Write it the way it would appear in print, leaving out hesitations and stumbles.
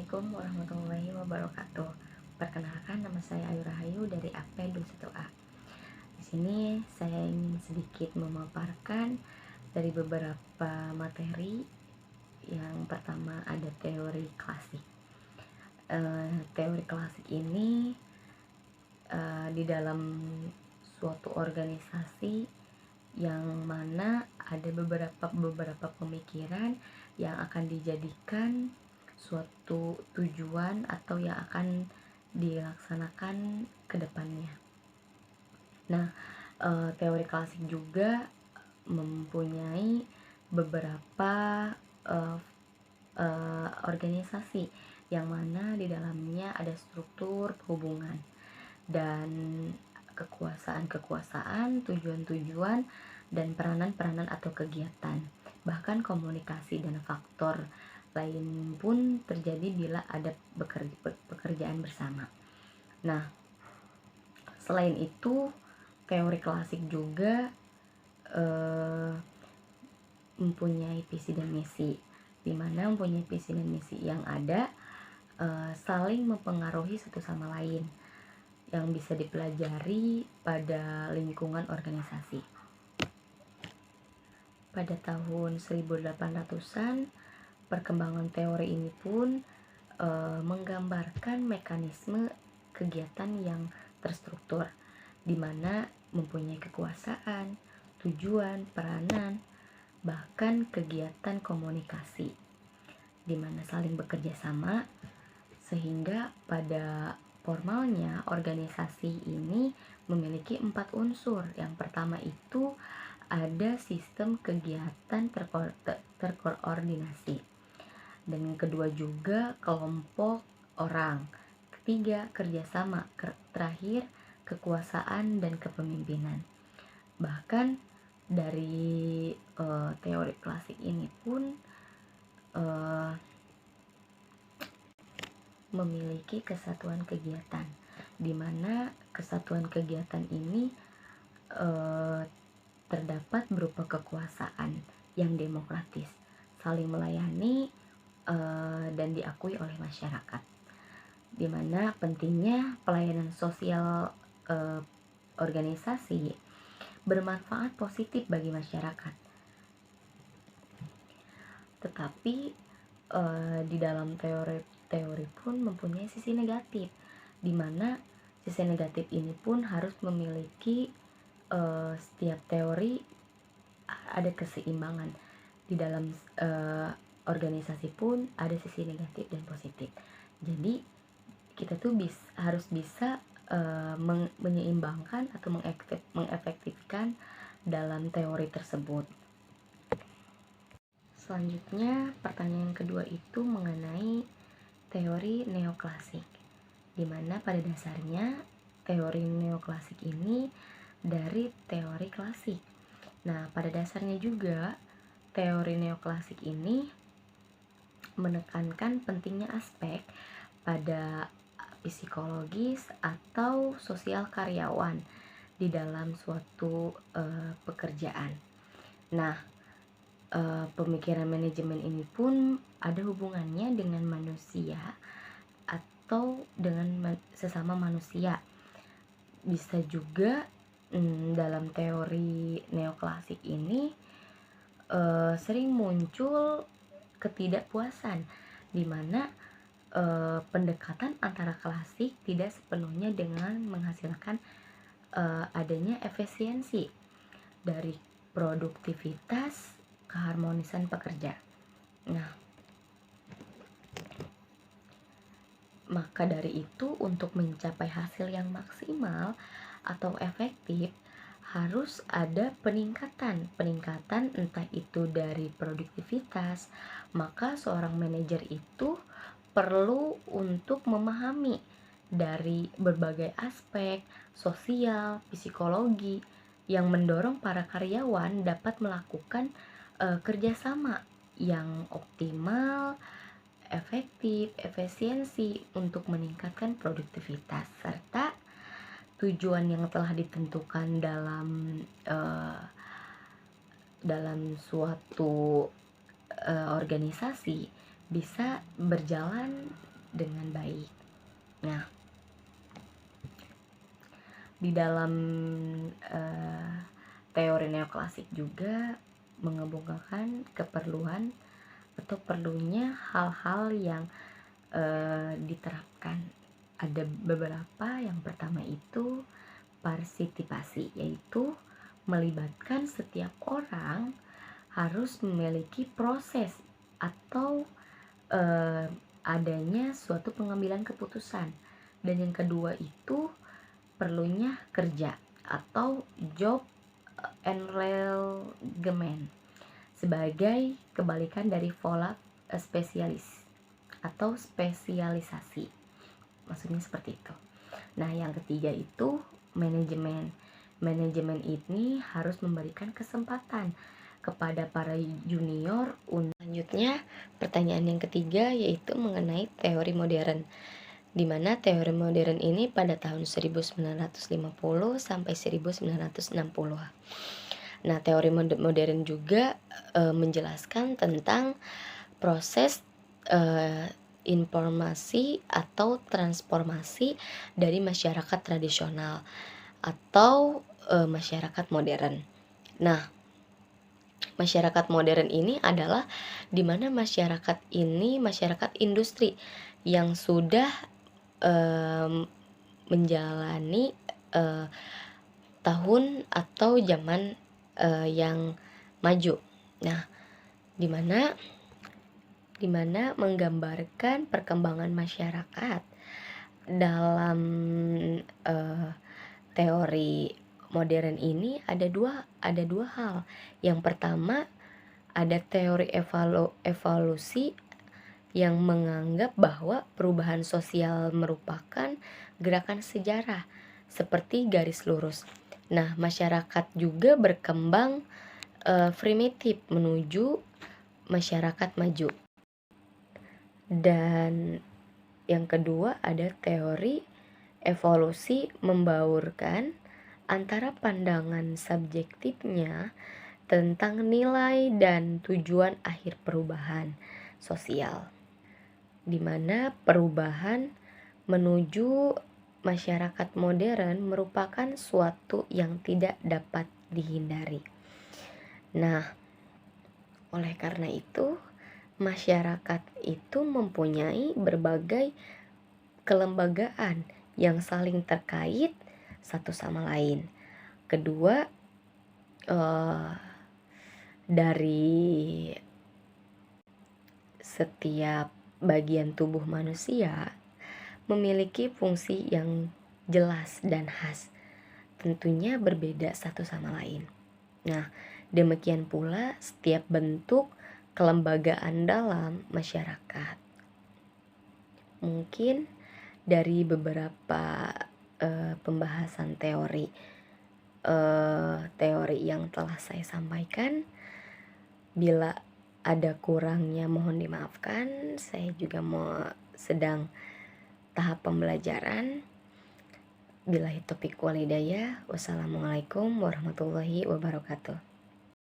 Assalamualaikum warahmatullahi wabarakatuh. Perkenalkan, nama saya Ayu Rahayu dari AP21A. Di sini saya ingin sedikit memaparkan dari beberapa materi. Yang pertama ada teori klasik. Teori klasik ini di dalam suatu organisasi yang mana ada beberapa pemikiran yang akan dijadikan suatu tujuan atau yang akan dilaksanakan ke depannya. Nah, teori klasik juga mempunyai beberapa organisasi yang mana di dalamnya ada struktur hubungan dan kekuasaan, tujuan-tujuan, dan peranan-peranan atau kegiatan. Bahkan komunikasi dan faktor lain pun terjadi bila ada pekerjaan bersama. Nah, selain itu, teori klasik juga mempunyai visi dan misi, di mana mempunyai visi dan misi yang ada saling mempengaruhi satu sama lain, yang bisa dipelajari pada lingkungan organisasi. Pada tahun 1800-an, perkembangan teori ini pun menggambarkan mekanisme kegiatan yang terstruktur, di mana mempunyai kekuasaan, tujuan, peranan, bahkan kegiatan komunikasi, di mana saling bekerja sama, sehingga pada formalnya organisasi ini memiliki 4 unsur. Yang pertama itu ada sistem kegiatan terkoordinasi, dan yang kedua juga kelompok orang, ketiga kerjasama, terakhir kekuasaan dan kepemimpinan. Bahkan dari teori klasik ini pun memiliki kesatuan kegiatan, di mana kesatuan kegiatan ini terdapat berupa kekuasaan yang demokratis, saling melayani dan diakui oleh masyarakat, di mana pentingnya pelayanan sosial organisasi bermanfaat positif bagi masyarakat. Tetapi di dalam teori pun mempunyai sisi negatif, di mana sisi negatif ini pun harus memiliki setiap teori ada keseimbangan. Di dalam organisasi pun ada sisi negatif dan positif. Jadi kita tuh harus bisa menyeimbangkan atau mengefektifkan dalam teori tersebut. Selanjutnya, pertanyaan kedua itu mengenai teori neoklasik, di mana pada dasarnya teori neoklasik ini dari teori klasik. Nah, pada dasarnya juga teori neoklasik ini menekankan pentingnya aspek pada psikologis atau sosial karyawan di dalam suatu pekerjaan. Nah, pemikiran manajemen ini pun ada hubungannya dengan manusia atau dengan sesama manusia. Bisa juga dalam teori neoklasik ini sering muncul ketidakpuasan, di mana pendekatan antara klasik tidak sepenuhnya dengan menghasilkan adanya efisiensi dari produktivitas keharmonisan pekerja. Nah, maka dari itu untuk mencapai hasil yang maksimal atau efektif harus ada peningkatan entah itu dari produktivitas. Maka seorang manajer itu perlu untuk memahami dari berbagai aspek sosial, psikologi yang mendorong para karyawan dapat melakukan kerjasama yang optimal, efektif, efisiensi untuk meningkatkan produktivitas, serta tujuan yang telah ditentukan dalam suatu organisasi bisa berjalan dengan baik. Nah, di dalam teori neoklasik juga mengemukakan keperluan atau perlunya hal-hal yang diterapkan. Ada beberapa. Yang pertama itu partisipasi, yaitu melibatkan setiap orang harus memiliki proses atau adanya suatu pengambilan keputusan. Dan yang kedua itu perlunya kerja atau job engagement sebagai kebalikan dari pola spesialis atau spesialisasi. Maksudnya seperti itu. Nah, yang ketiga itu manajemen. Manajemen ini harus memberikan kesempatan kepada para junior. Selanjutnya, pertanyaan yang ketiga yaitu mengenai teori modern, di mana teori modern ini pada tahun 1950 sampai 1960. Nah, teori modern juga menjelaskan tentang proses informasi atau transformasi dari masyarakat tradisional atau masyarakat modern. Nah, masyarakat modern ini adalah di mana masyarakat ini masyarakat industri yang sudah menjalani tahun atau zaman yang maju. Nah, di mana menggambarkan perkembangan masyarakat dalam teori modern ini ada dua hal. Yang pertama, ada teori evolusi yang menganggap bahwa perubahan sosial merupakan gerakan sejarah seperti garis lurus. Nah, masyarakat juga berkembang primitif menuju masyarakat maju. Dan yang kedua ada teori evolusi membaurkan antara pandangan subjektifnya tentang nilai dan tujuan akhir perubahan sosial, di mana perubahan menuju masyarakat modern merupakan suatu yang tidak dapat dihindari. Nah, oleh karena itu masyarakat itu mempunyai berbagai kelembagaan yang saling terkait satu sama lain. Kedua, dari setiap bagian tubuh manusia memiliki fungsi yang jelas dan khas, tentunya berbeda satu sama lain. Nah, demikian pula setiap bentuk kelembagaan dalam masyarakat. Mungkin dari beberapa pembahasan teori yang telah saya sampaikan, bila ada kurangnya mohon dimaafkan. Saya juga sedang tahap pembelajaran. Billahi taufiq wal hidayah. Wassalamualaikum warahmatullahi wabarakatuh.